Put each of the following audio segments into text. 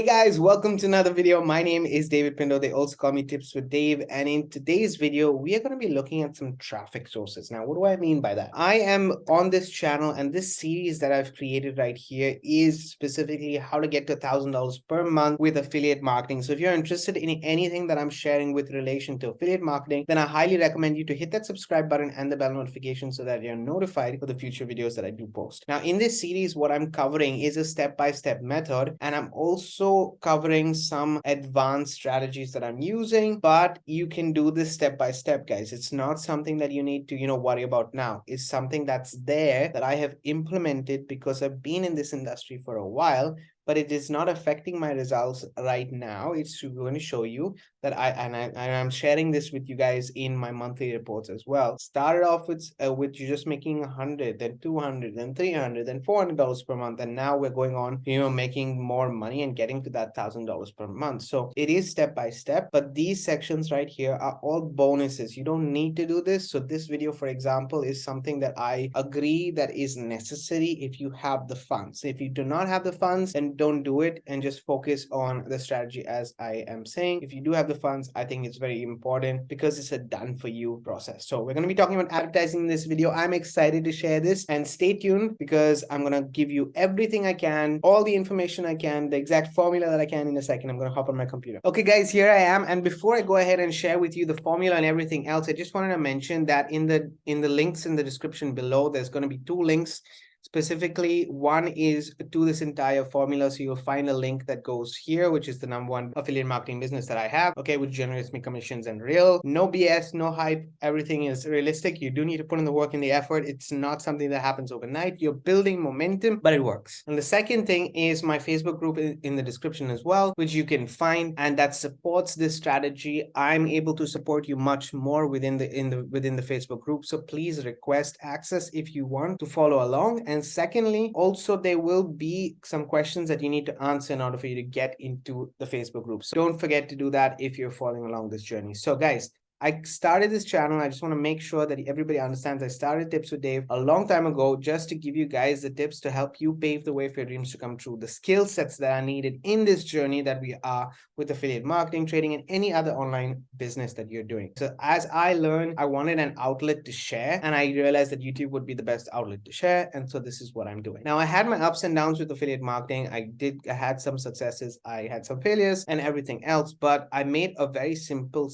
Hey guys, welcome to another video. My name is David Pindo. They also call me Tips with Dave. And in today's video, we are going to be looking at some traffic sources. Now, what do I mean by that? I am on this channel and this series that I've created right here is specifically how to get to $1,000 per month with affiliate marketing. So if you're interested in anything that I'm sharing with relation to affiliate marketing, then I highly recommend you to hit that subscribe button and the bell notification so that you're notified for the future videos that I do post. Now, in this series, what I'm covering is a step-by-step method, and I'm also covering some advanced strategies that I'm using, but you can do this step by step, guys. It's not something that you need to, worry about now. It's something that's there that I have implemented because I've been in this industry for a while, but it is not affecting my results right now. It's going to show you that I'm sharing this with you guys in my monthly reports as well. Started off with you just making 100, then 200, then 300, then $400 per month, and now we're going on, making more money and getting to that $1,000 per month. So it is step by step, but these sections right here are all bonuses. You don't need to do this. So this video, for example, is something that I agree that is necessary if you have the funds. If you do not have the funds, then don't do it and just focus on the strategy as I am saying. If you do have the funds, I think it's very important because it's a done for you process. So we're going to be talking about advertising in this video. I'm excited to share this, and stay tuned because I'm going to give you everything I can, all the information I can, the exact formula that I can. In a second, I'm going to hop on my computer. Okay, guys, here I am. And before I go ahead and share with you the formula and everything else, I just wanted to mention that in the links in the description below, there's going to be two links. Specifically, one is to this entire formula. So you'll find a link that goes here, which is the #1 affiliate marketing business that I have, okay, which generates me commissions and real. No BS, no hype. Everything is realistic. You do need to put in the work and the effort. It's not something that happens overnight. You're building momentum, but it works. And the second thing is my Facebook group in the description as well, which you can find, and that supports this strategy. I'm able to support you much more within the Facebook group. So please request access if you want to follow along. And secondly, also there will be some questions that you need to answer in order for you to get into the Facebook group. So don't forget to do that if you're following along this journey. So guys, I started this channel. I just want to make sure that everybody understands I started Tips with Dave a long time ago just to give you guys the tips to help you pave the way for your dreams to come true, the skill sets that are needed in this journey that we are with affiliate marketing, trading, and any other online business that you're doing. So as I learned, I wanted an outlet to share, and I realized that YouTube would be the best outlet to share. And so this is what I'm doing. Now, I had my ups and downs with affiliate marketing. I had some successes, I had some failures and everything else, but I made a very simple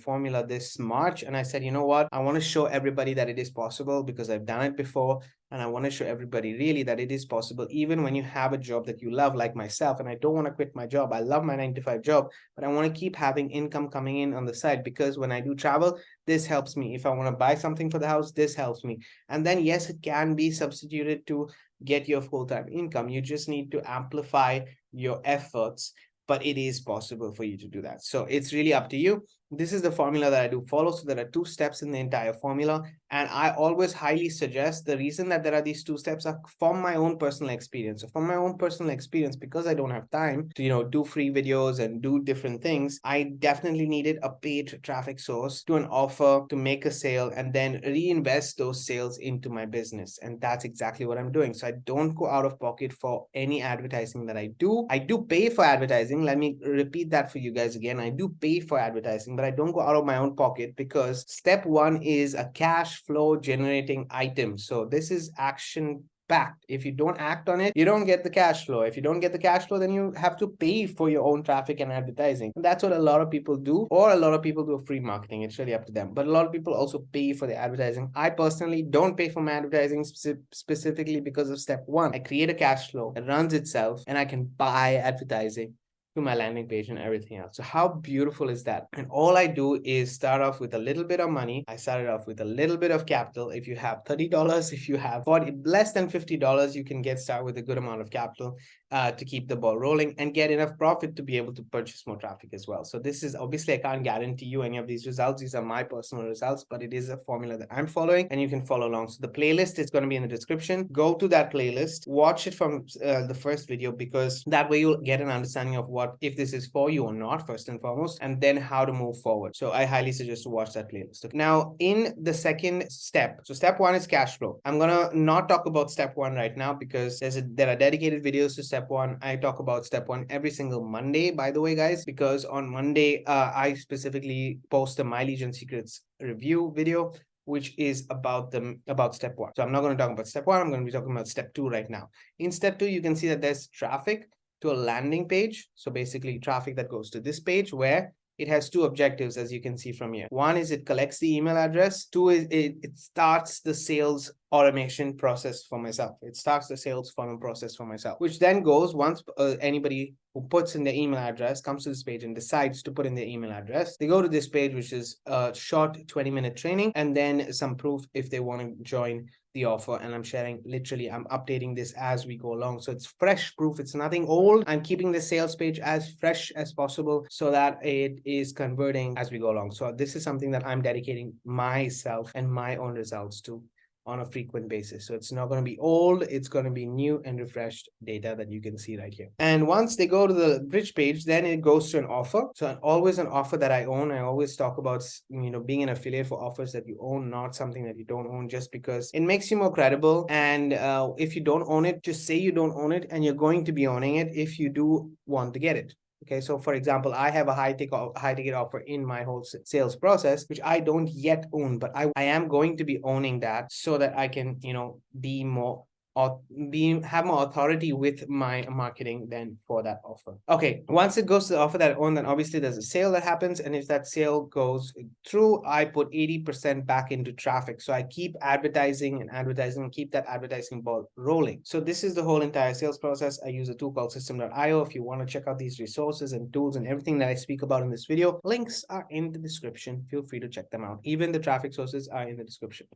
formula this March, and I said, you know what, I want to show everybody that it is possible because I've done it before, and I want to show everybody really that it is possible even when you have a job that you love, like myself. And I don't want to quit my job. I love my 9-to-5 job, but I want to keep having income coming in on the side because when I do travel, this helps me. If I want to buy something for the house, this helps me. And then yes, it can be substituted to get your full-time income. You just need to amplify your efforts, but it is possible for you to do that. So it's really up to you. This is the formula that I do follow. So there are 2 steps in the entire formula. And I always highly suggest, the reason that there are these 2 steps are from my own personal experience. So from my own personal experience, because I don't have time to, do free videos and do different things, I definitely needed a paid traffic source to an offer to make a sale and then reinvest those sales into my business. And that's exactly what I'm doing. So I don't go out of pocket for any advertising that I do. I do pay for advertising. Let me repeat that for you guys again. I do pay for advertising, but I don't go out of my own pocket because step 1 is a cash flow generating item. So this is action packed. If you don't act on it, you don't get the cash flow. If you don't get the cash flow, then you have to pay for your own traffic and advertising. And that's what a lot of people do, or a lot of people do free marketing. It's really up to them. But a lot of people also pay for the advertising. I personally don't pay for my advertising specifically because of step 1. I create a cash flow that runs itself and I can buy advertising to my landing page and everything else. So how beautiful is that? And all I do is start off with a little bit of money. I started off with a little bit of capital. If you have $30, if you have less than $50, you can get started with a good amount of capital to keep the ball rolling and get enough profit to be able to purchase more traffic as well. So this is obviously, I can't guarantee you any of these results. These are my personal results, but it is a formula that I'm following and you can follow along. So the playlist is going to be in the description. Go to that playlist, watch it from the first video, because that way you'll get an understanding of what, if this is for you or not, first and foremost, and then how to move forward. So I highly suggest to watch that playlist. Okay. Now, in the second step, so step 1 is cash flow. I'm going to not talk about step 1 right now because there are dedicated videos to step step one. I talk about step one every single Monday, by the way, guys, because on Monday, I specifically post a My Legion Secrets review video, which is about step one. So I'm not going to talk about step one. I'm going to be talking about step two right now. In step two, you can see that there's traffic to a landing page. So basically traffic that goes to this page where it has two objectives, as you can see from here. One is it collects the email address. Two is it starts the sales automation process for myself. It starts the sales funnel process for myself, which then goes once anybody who puts in their email address comes to this page and decides to put in their email address. They go to this page, which is a short 20-minute training and then some proof if they want to join the offer. And I'm sharing, literally, I'm updating this as we go along. So it's fresh proof. It's nothing old. I'm keeping the sales page as fresh as possible so that it is converting as we go along. So this is something that I'm dedicating myself and my own results to on a frequent basis. So it's not going to be old, it's going to be new and refreshed data that you can see right here. And once they go to the bridge page, then it goes to an offer. So always an offer that I own. I always talk about, being an affiliate for offers that you own, not something that you don't own, just because it makes you more credible. And if you don't own it, just say you don't own it and you're going to be owning it if you do want to get it. Okay, so for example, I have a high ticket offer in my whole sales process, which I don't yet own, but I am going to be owning that so that I can, be more or have more authority with my marketing than for that offer. Okay, once it goes to the offer that I own, then obviously there's a sale that happens. And if that sale goes through, I put 80% back into traffic. So I keep advertising and keep that advertising ball rolling. So this is the whole entire sales process. I use a tool called system.io. If you want to check out these resources and tools and everything that I speak about in this video, links are in the description. Feel free to check them out. Even the traffic sources are in the description.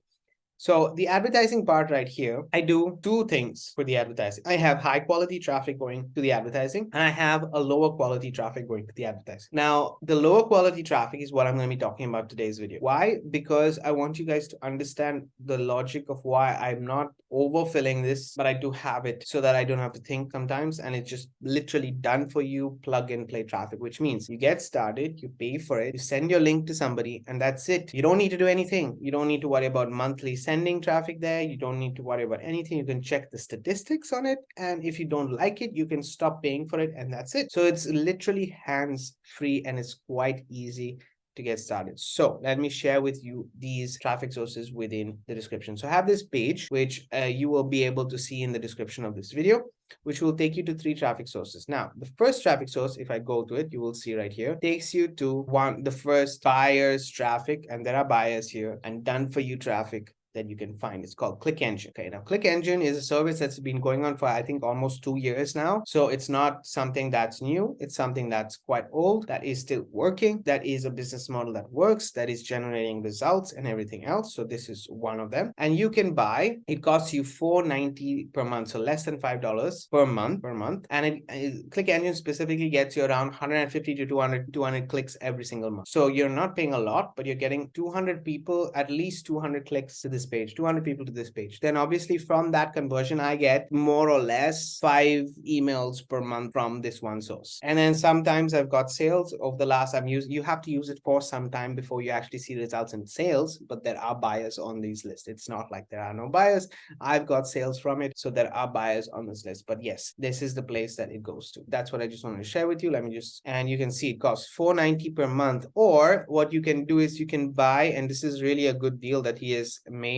So the advertising part right here, I do two things for the advertising. I have high quality traffic going to the advertising and I have a lower quality traffic going to the advertising. Now, the lower quality traffic is what I'm going to be talking about today's video. Why? Because I want you guys to understand the logic of why I'm not overfilling this, but I do have it so that I don't have to think sometimes, and it's just literally done for you, plug and play traffic, which means you get started, you pay for it, you send your link to somebody, and that's it. You don't need to do anything. You don't need to worry about monthly sending traffic there. You don't need to worry about anything. You can check the statistics on it, and if you don't like it, you can stop paying for it, and that's it. So it's literally hands free and it's quite easy to get started. So let me share with you these traffic sources within the description. So I have this page, which you will be able to see in the description of this video, which will take you to 3 traffic sources. Now, the first traffic source, if I go to it, you will see right here, takes you to the first buyer's traffic, and there are buyers here, and done for you traffic that you can find. It's called Click Engine. Okay, now Click Engine is a service that's been going on for, I think, almost 2 years now. So it's not something that's new. It's something that's quite old, that is still working, that is a business model that works, that is generating results and everything else. So this is one of them. And you can buy, it costs you $4.90 per month, so less than $5 per month. And Click Engine specifically gets you around 150 to 200 clicks every single month. So you're not paying a lot, but you're getting 200 people, at least 200 clicks to this page, 200 people to this page. Then obviously from that conversion, I get more or less 5 emails per month from this one source. And then sometimes I've got sales of the last you have to use it for some time before you actually see results in sales, but there are buyers on these lists. It's not like there are no buyers. I've got sales from it, so there are buyers on this list. But yes, this is the place that it goes to. That's what I just wanted to share with you. And you can see it costs $4.90 per month. Or what you can do is you can buy, and this is really a good deal that he has made.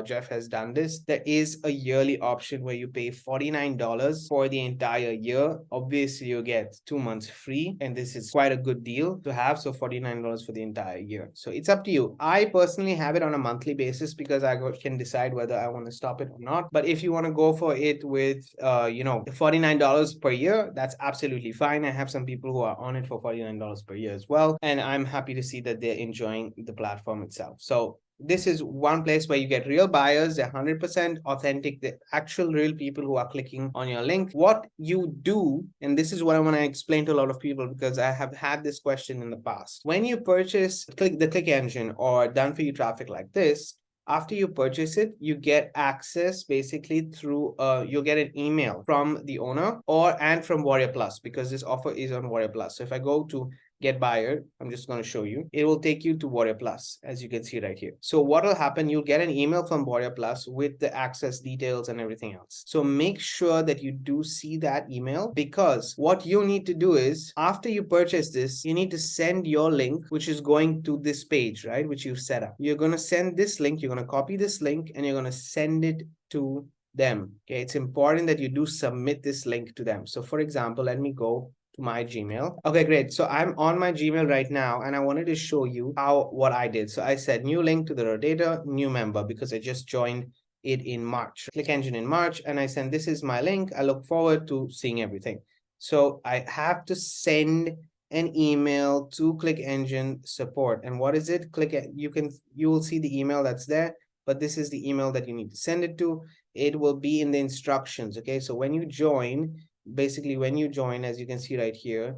Jeff has done this. There is a yearly option where you pay $49 for the entire year. Obviously, you get 2 months free, and this is quite a good deal to have. So $49 for the entire year. So it's up to you. I personally have it on a monthly basis because I can decide whether I want to stop it or not. But if you want to go for it with, $49 per year, that's absolutely fine. I have some people who are on it for $49 per year as well, and I'm happy to see that they're enjoying the platform itself. So this is one place where you get real buyers. They're 100% authentic. The actual real people who are clicking on your link. What you do, and this is what I want to explain to a lot of people because I have had this question in the past. When you purchase the Click Engine or done for you traffic like this, after you purchase it, you get access basically through, you'll get an email from the owner and from Warrior Plus, because this offer is on Warrior Plus. So if I go to get buyer, I'm just going to show you. It will take you to Warrior Plus, as you can see right here. So what will happen, you'll get an email from Warrior Plus with the access details and everything else. So make sure that you do see that email, because what you need to do is, after you purchase this, you need to send your link, which is going to this page, right, which you've set up. You're going to send this link, you're going to copy this link, and you're going to send it to them. Okay, it's important that you do submit this link to them. So for example, let me go to my Gmail. Okay, great. So I'm on my Gmail right now, and I wanted to show you what I did. So I said new link to the rotator, new member, because I just joined it in March. ClickEngine in March, and I send, this is my link. I look forward to seeing everything. So I have to send an email to ClickEngine support. And what is it? You will see the email that's there, but this is the email that you need to send it to. It will be in the instructions. Okay, so when you join, basically when you join, as you can see right here,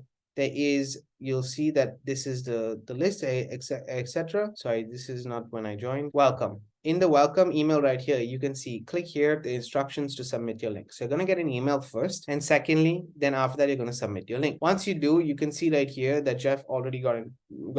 you'll see that this is the list, etc. Sorry, this is not when I joined. Welcome. In the welcome email right here, you can see, click here, the instructions to submit your link. So you're going to get an email first, and secondly, then after that, you're going to submit your link. Once you do, you can see right here that Jeff already got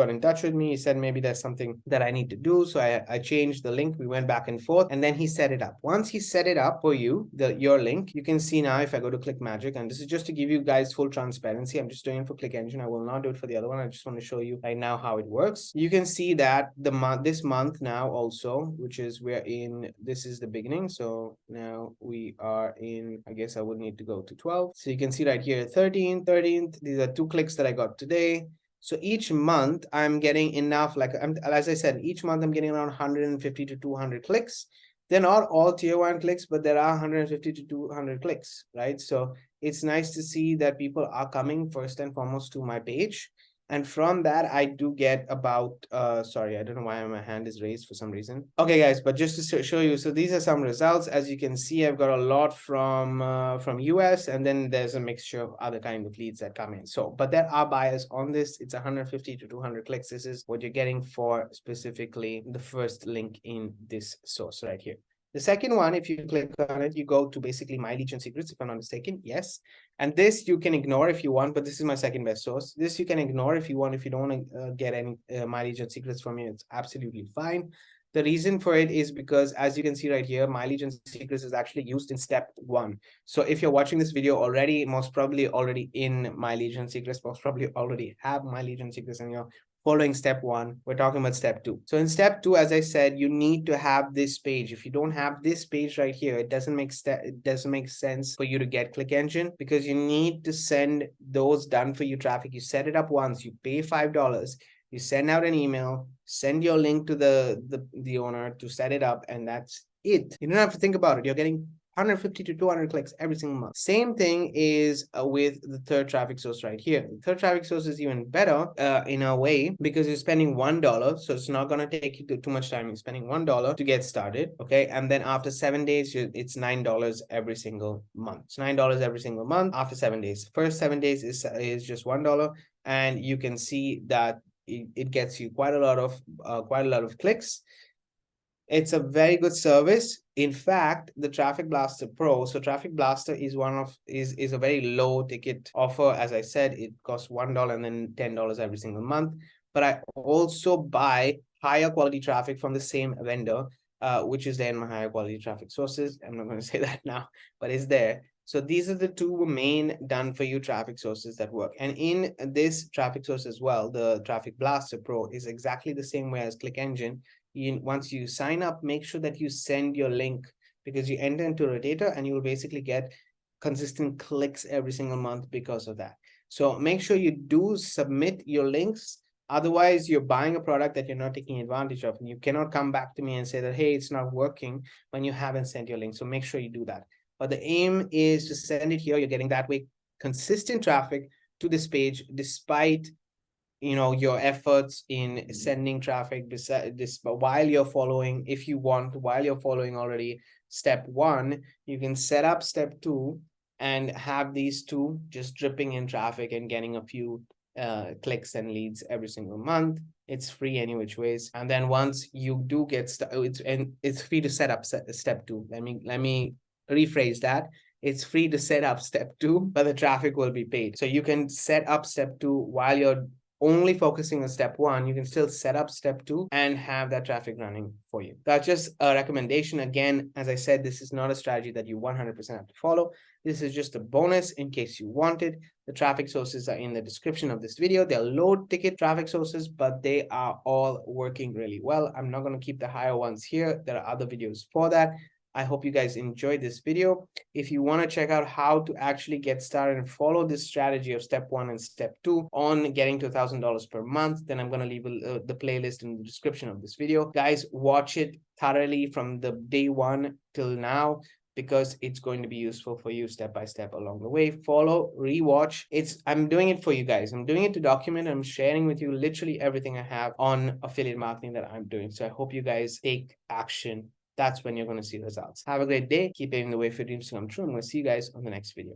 in touch with me. He said maybe there's something that I need to do. So I changed the link. We went back and forth, and then he set it up. Once he set it up for you, your link, you can see now, if I go to ClickMagic, and this is just to give you guys full transparency. I'm just doing it for ClickEngine. I will not do it for the other one. I just want to show you right now how it works. You can see that this month now also, which is this is the beginning. So now we are in, I guess I would need to go to 12. So you can see right here, 13th. These are 2 clicks that I got today. So each month I'm getting enough, as I said, each month I'm getting around 150 to 200 clicks. They're not all tier 1 clicks, but there are 150 to 200 clicks, right? So it's nice to see that people are coming first and foremost to my page. And from that, I do get about, sorry, I don't know why my hand is raised for some reason. Okay, guys, but just to show you, so these are some results. As you can see, I've got a lot from US, and then there's a mixture of other kind of leads that come in. So, but there are buyers on this. It's 150 to 200 clicks. This is what you're getting for specifically the first link in this source right here. The second one, if you click on it, you go to basically My Legion Secrets, if I'm not mistaken. Yes. And this you can ignore if you want, but this is my second best source. This you can ignore if you want. If you don't want to get any My Legion Secrets from me, it's absolutely fine. The reason for it is because, as you can see right here, My Legion Secrets is actually used in step 1. So if you're watching this video already, most probably already in My Legion Secrets, most probably already have My Legion Secrets, and you're following step 1. We're talking about step 2. So in step 2, as I said, you need to have this page. If you don't have this page right here, it doesn't make sense for you to get ClickEngine, because you need to send those done for you traffic. You set it up once, you pay $5, you send out an email, send your link to the owner to set it up, and that's it. You don't have to think about it. You're getting 150 to 200 clicks every single month. Same thing is with the third traffic source right here. The third traffic source is even better in a way, because you're spending $1, so it's not going to take you too much time. You're spending $1 to get started, okay? And then after 7 days, it's $9 every single month. It's $9 every single month after 7 days. First 7 days is just $1, and you can see that it gets you quite a lot of clicks. It's a very good service. In fact, the Traffic Blaster Pro, so Traffic Blaster is a very low ticket offer. As I said, it costs $1 and then $10 every single month. But I also buy higher quality traffic from the same vendor, which is there in my higher quality traffic sources. I'm not going to say that now, but it's there. So these are the 2 main done for you traffic sources that work. And in this traffic source as well, the Traffic Blaster Pro is exactly the same way as ClickEngine. Once you sign up, make sure that you send your link, because you enter into Rotator and you will basically get consistent clicks every single month because of that. So make sure you do submit your links. Otherwise, you're buying a product that you're not taking advantage of, and you cannot come back to me and say that, hey, it's not working, when you haven't sent your link. So make sure you do that. But the aim is to send it here. You're getting that way consistent traffic to this page, despite your efforts in sending traffic while you're following. If you want, while you're following already step 1, you can set up step 2 and have these 2 just dripping in traffic and getting a few clicks and leads every single month. It's free any which ways. And then once you do get it's free to set up step 2. Let me rephrase that. It's free to set up step 2, but the traffic will be paid. So you can set up step 2 while you're only focusing on step one, you can still set up step two and have that traffic running for you. That's just a recommendation. Again, as I said, this is not a strategy that you 100% have to follow. This is just a bonus in case you want it. The traffic sources are in the description of this video. They're low ticket traffic sources, but they are all working really well. I'm not going to keep the higher ones here. There are other videos for that. I hope you guys enjoyed this video. If you want to check out how to actually get started and follow this strategy of step one and step two on getting to $1,000 per month, then I'm going to leave the playlist in the description of this video. Guys, watch it thoroughly from the day one till now, because it's going to be useful for you step by step along the way. Follow, rewatch. I'm doing it for you guys. I'm doing it to document. I'm sharing with you literally everything I have on affiliate marketing that I'm doing. So I hope you guys take action. That's when you're going to see results. Have a great day. Keep paving the way for your dreams to come true. I'm going to see you guys on the next video.